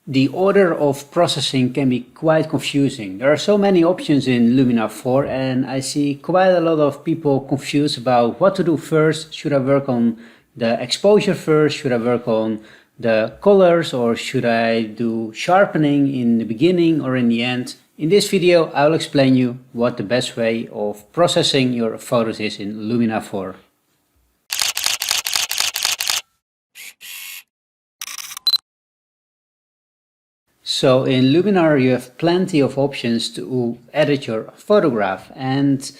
The order of processing can be quite confusing. There are so many options in Luminar 4 and I see quite a lot of people confused about what to do first. Should I work on the exposure first? Should I work on the colors, or should I do sharpening in the beginning or in the end? In this video I will explain you what the best way of processing your photos is in Luminar 4. So in Luminar you have plenty of options to edit your photograph, and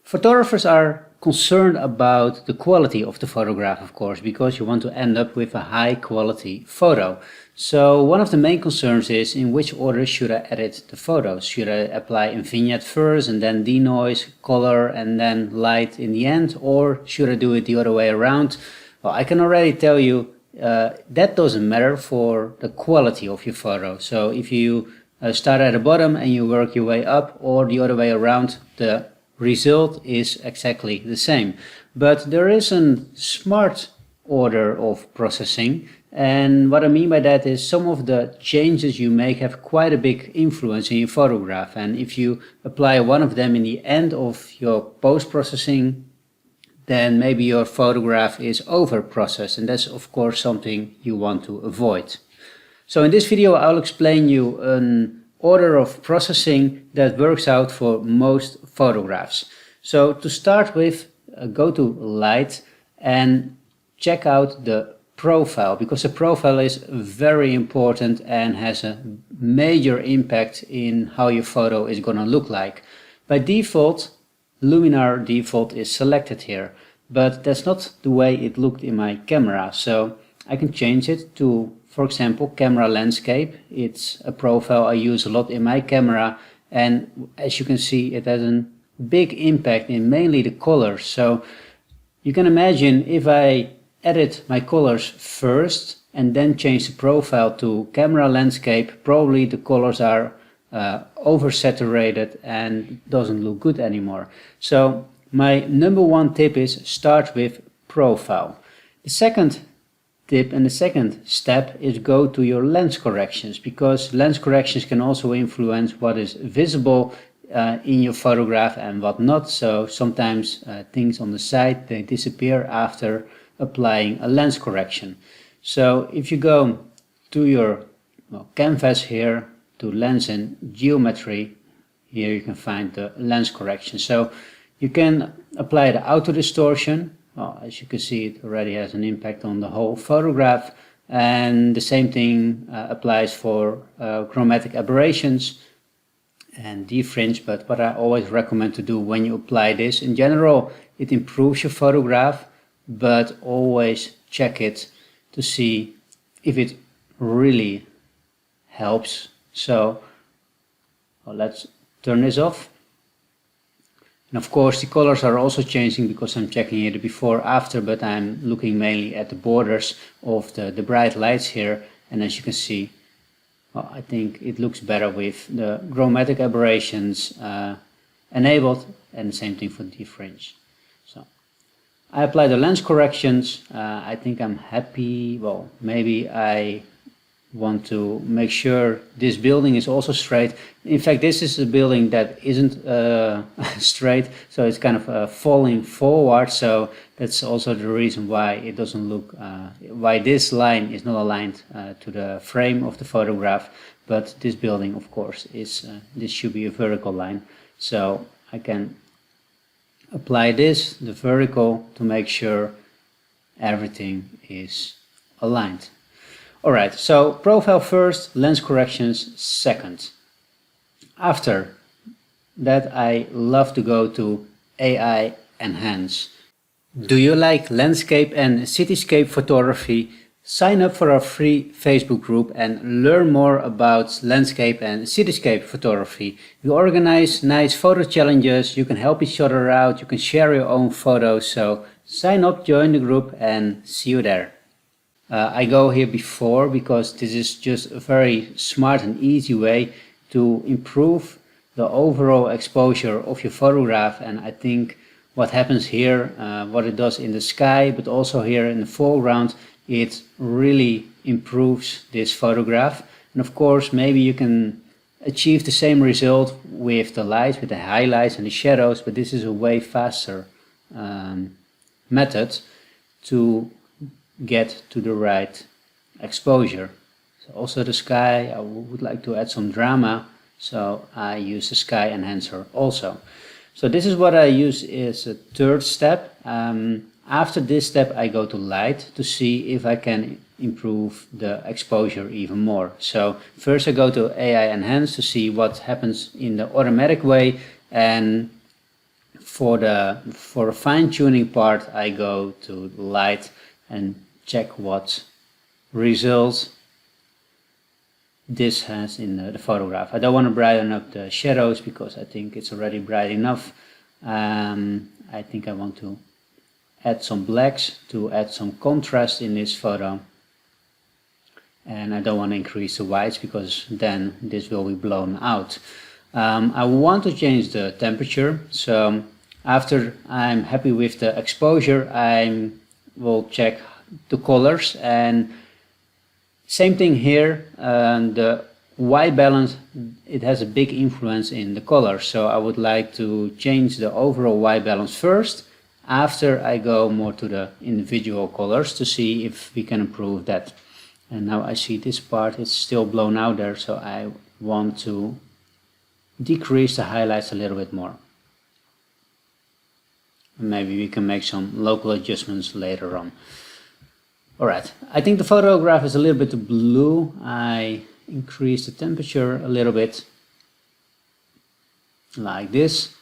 photographers are concerned about the quality of the photograph, of course, because you want to end up with a high quality photo. So one of the main concerns is in which order should I edit the photos? Should I apply in Vignette first and then denoise, color and then light in the end, or should I do it the other way around? Well, I can already tell you that doesn't matter for the quality of your photo. So if you start at the bottom and you work your way up, or the other way around, the result is exactly the same. But there is a smart order of processing, and what I mean by that is some of the changes you make have quite a big influence in your photograph, and if you apply one of them in the end of your post-processing, then maybe your photograph is over-processed, and that's of course something you want to avoid. So in this video I'll explain you an order of processing that works out for most photographs. So to start with, go to Light and check out the profile, because the profile is very important and has a major impact in how your photo is going to look like. By default, Luminar default is selected here, but that's not the way it looked in my camera. So I can change it to, for example, camera landscape. It's a profile I use a lot in my camera, and as you can see, it has a big impact in mainly the colors. So you can imagine if I edit my colors first and then change the profile to camera landscape, probably the colors are oversaturated and doesn't look good anymore. So my number one tip is start with profile. The second tip and the second step is go to your lens corrections, because lens corrections can also influence what is visible in your photograph and what not. So sometimes things on the side, they disappear after applying a lens correction. So if you go to your canvas here, to lens and geometry, here you can find the lens correction. So you can apply the auto distortion. Well, as you can see, it already has an impact on the whole photograph, and the same thing applies for chromatic aberrations and defringe. But what I always recommend to do when you apply this, in general it improves your photograph, but always check it to see if it really helps. So let's turn this off. And of course the colors are also changing because I'm checking it before after, but I'm looking mainly at the borders of the bright lights here, and as you can see, well, I think it looks better with the chromatic aberrations enabled, and the same thing for defringe. So I apply the lens corrections. I think I'm happy. Well, maybe I want to make sure this building is also straight. In fact, this is a building that isn't straight, so it's kind of falling forward. So that's also the reason why it doesn't look, why this line is not aligned to the frame of the photograph. But this building, of course, is this should be a vertical line. So I can apply this, the vertical, to make sure everything is aligned. Alright, so profile first, lens corrections second. After that I love to go to AI Enhance. Do you like landscape and cityscape photography? Sign up for our free Facebook group and learn more about landscape and cityscape photography. We organize nice photo challenges, you can help each other out, you can share your own photos, so sign up, join the group, and see you there. I go here before because this is just a very smart and easy way to improve the overall exposure of your photograph, and I think what happens here, what it does in the sky, but also here in the foreground, it really improves this photograph. And of course, maybe you can achieve the same result with the light, with the highlights and the shadows, but this is a way faster method to get to the right exposure. So also the sky, I would like to add some drama, so I use the sky enhancer also. So this is what I use as a third step. After this step I go to light to see if I can improve the exposure even more. So first I go to AI enhance to see what happens in the automatic way, and for a fine-tuning part I go to light and check what results this has in the photograph. I don't want to brighten up the shadows because I think it's already bright enough. I think I want to add some blacks to add some contrast in this photo, and I don't want to increase the whites because then this will be blown out. I want to change the temperature, so after I'm happy with the exposure I will check the colors, and same thing here. The white balance, it has a big influence in the color, so I would like to change the overall white balance first. After I go more to the individual colors to see if we can improve that. And now I see this part is still blown out there, so I want to decrease the highlights a little bit more. Maybe we can make some local adjustments later on. Alright, I think the photograph is a little bit blue. I increase the temperature a little bit, like this.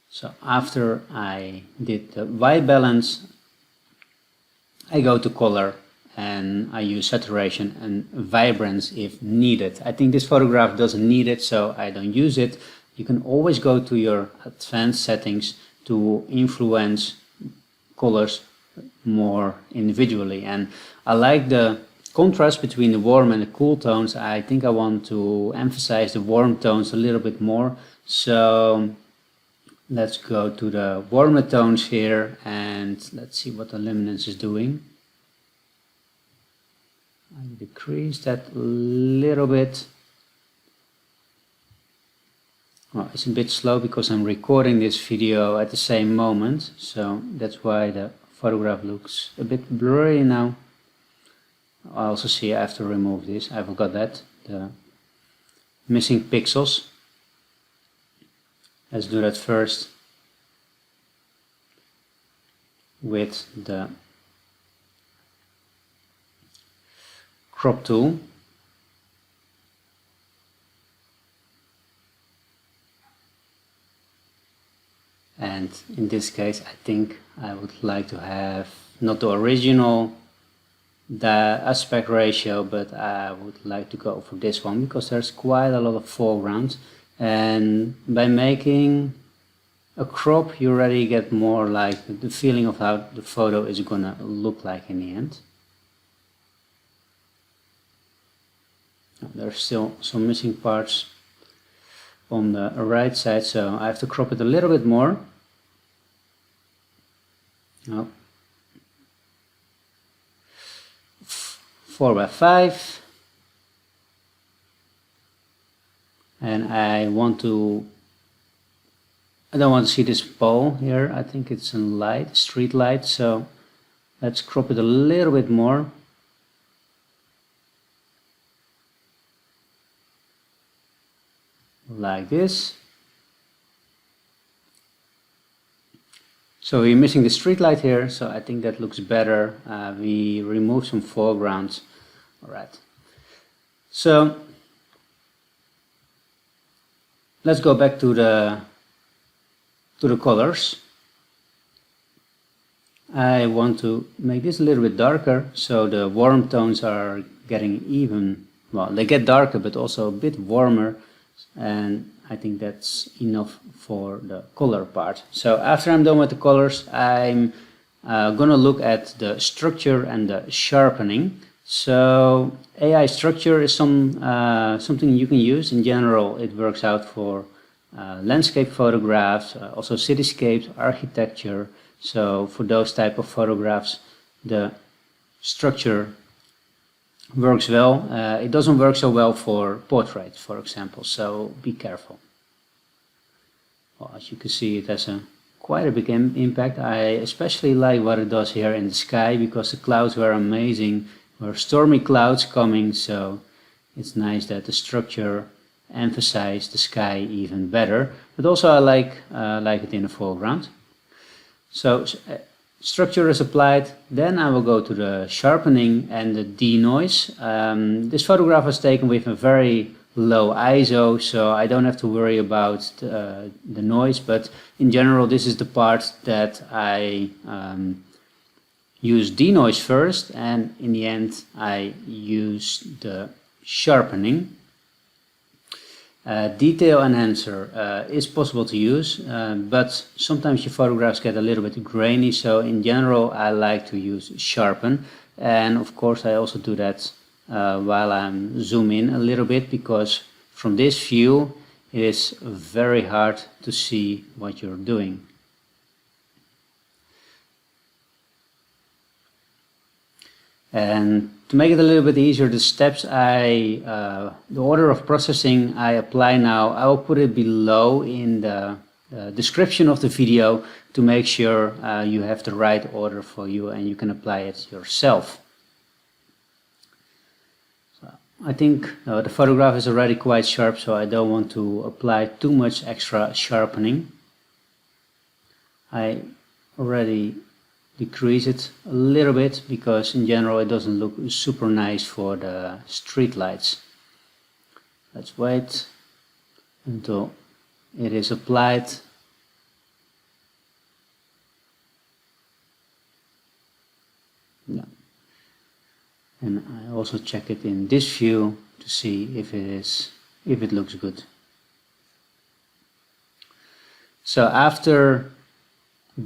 So after I did the white balance, I go to color and I use saturation and vibrance if needed. I think this photograph doesn't need it, so I don't use it. You can always go to your advanced settings to influence colors more individually. And I like the contrast between the warm and the cool tones. I think I want to emphasize the warm tones a little bit more. So let's go to the warmer tones here and let's see what the luminance is doing. I decrease that a little bit. Well, it's a bit slow because I'm recording this video at the same moment, so that's why the photograph looks a bit blurry now. I also see I have to remove this. I forgot that, the missing pixels. Let's do that first with the crop tool. And in this case I think I would like to have not the original aspect ratio, but I would like to go for this one because there's quite a lot of foreground, and by making a crop you already get more like the feeling of how the photo is gonna look like in the end. There's still some missing parts on the right side, so I have to crop it a little bit more. Oh. 4:5, and I don't want to see this pole here. I think it's a light, street light, so let's crop it a little bit more. Like this. So we're missing the street light here, so I think that looks better. We remove some foregrounds. Alright. So let's go back to the colors. I want to make this a little bit darker, so the warm tones are getting even, well, they get darker but also a bit warmer, and I think that's enough for the color part. So after I'm done with the colors, I'm gonna look at the structure and the sharpening. So AI structure is something you can use. In general, it works out for landscape photographs, also cityscapes, architecture. So for those type of photographs, the structure works well. It doesn't work so well for portraits, for example, so be careful. Well, as you can see, it has quite a big impact. I especially like what it does here in the sky, because the clouds were amazing. There were stormy clouds coming, so it's nice that the structure emphasized the sky even better. But also I like it in the foreground. So structure is applied, then I will go to the sharpening and the denoise. This photograph was taken with a very low ISO, so I don't have to worry about the noise, but in general this is the part that I use denoise first, and in the end I use the sharpening. Detail enhancer is possible to use, but sometimes your photographs get a little bit grainy, so in general I like to use sharpen. And of course I also do that while I'm zoom in a little bit, because from this view it is very hard to see what you're doing. And to make it a little bit easier, the steps the order of processing I apply now, I will put it below in the description of the video to make sure you have the right order for you and you can apply it yourself. So I think the photograph is already quite sharp, so I don't want to apply too much extra sharpening. I already decrease it a little bit, because in general it doesn't look super nice for the street lights. Let's wait until it is applied. Yeah. And I also check it in this view to see if it looks good. So after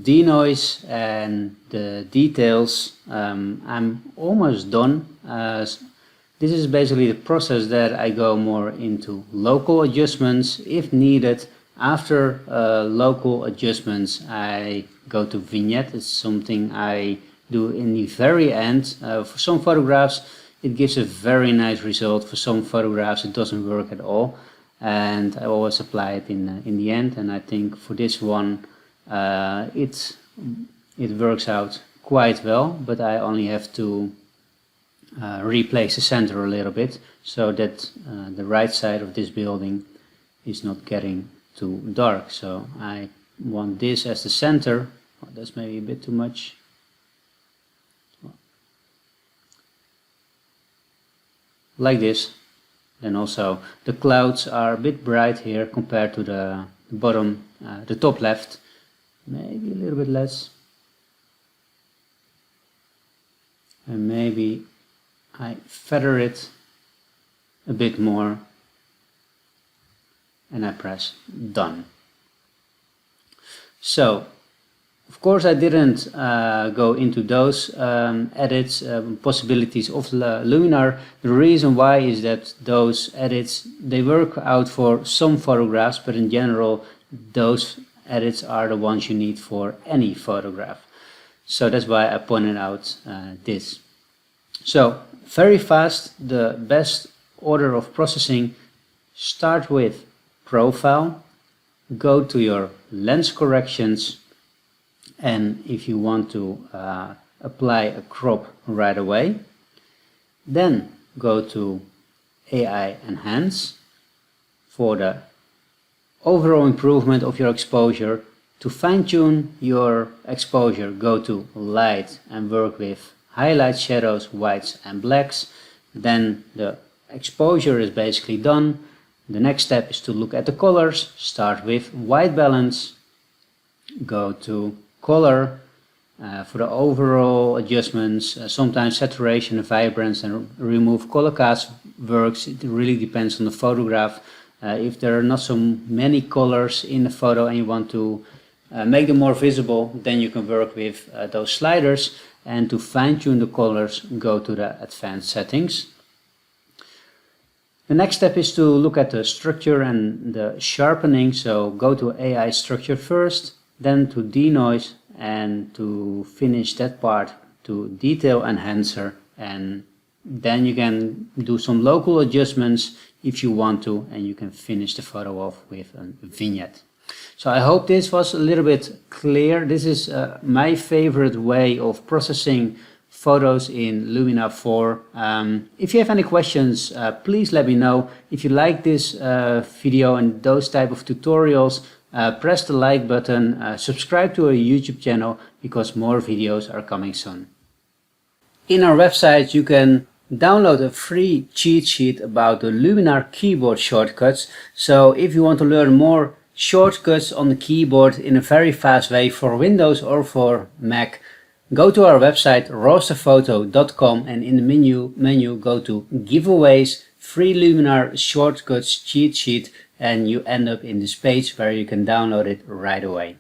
denoise and the details, I'm almost done. This is basically the process that I go more into local adjustments if needed. After local adjustments I go to vignette. It's something I do in the very end. For some photographs it gives a very nice result. For some photographs it doesn't work at all, and I always apply it in the end. And I think for this one it works out quite well, but I only have to replace the center a little bit so that the right side of this building is not getting too dark. So I want this as the center. Oh, that's maybe a bit too much. Like this. Then also the clouds are a bit bright here compared to the bottom, the top left. Maybe a little bit less, and maybe I feather it a bit more, and I press done. So of course I didn't go into those edits possibilities of Luminar. The reason why is that those edits, they work out for some photographs, but in general those edits are the ones you need for any photograph. So that's why I pointed out this. So very fast, the best order of processing: start with profile, go to your lens corrections, and if you want to apply a crop right away, then go to AI enhance for the overall improvement of your exposure. To fine-tune your exposure, go to light and work with highlights, shadows, whites and blacks. Then the exposure is basically done. The next step is to look at the colors. Start with white balance, go to color for the overall adjustments. Sometimes saturation and vibrance and remove color cast works. It really depends on the photograph. If there are not so many colors in the photo and you want to make them more visible, then you can work with those sliders. And to fine-tune the colors, go to the advanced settings. The next step is to look at the structure and the sharpening. So go to AI structure first, then to denoise, and to finish that part to detail enhancer, and Then you can do some local adjustments if you want to, and you can finish the photo off with a vignette. So I hope this was a little bit clear. This is my favorite way of processing photos in Luminar 4. If you have any questions, please let me know. If you like this video and those type of tutorials, press the like button, subscribe to our YouTube channel because more videos are coming soon. In our website you can download a free cheat sheet about the Luminar keyboard shortcuts. So if you want to learn more shortcuts on the keyboard in a very fast way for Windows or for Mac, go to our website rosterphoto.com and in the menu go to giveaways, free Luminar shortcuts cheat sheet, and you end up in this page where you can download it right away.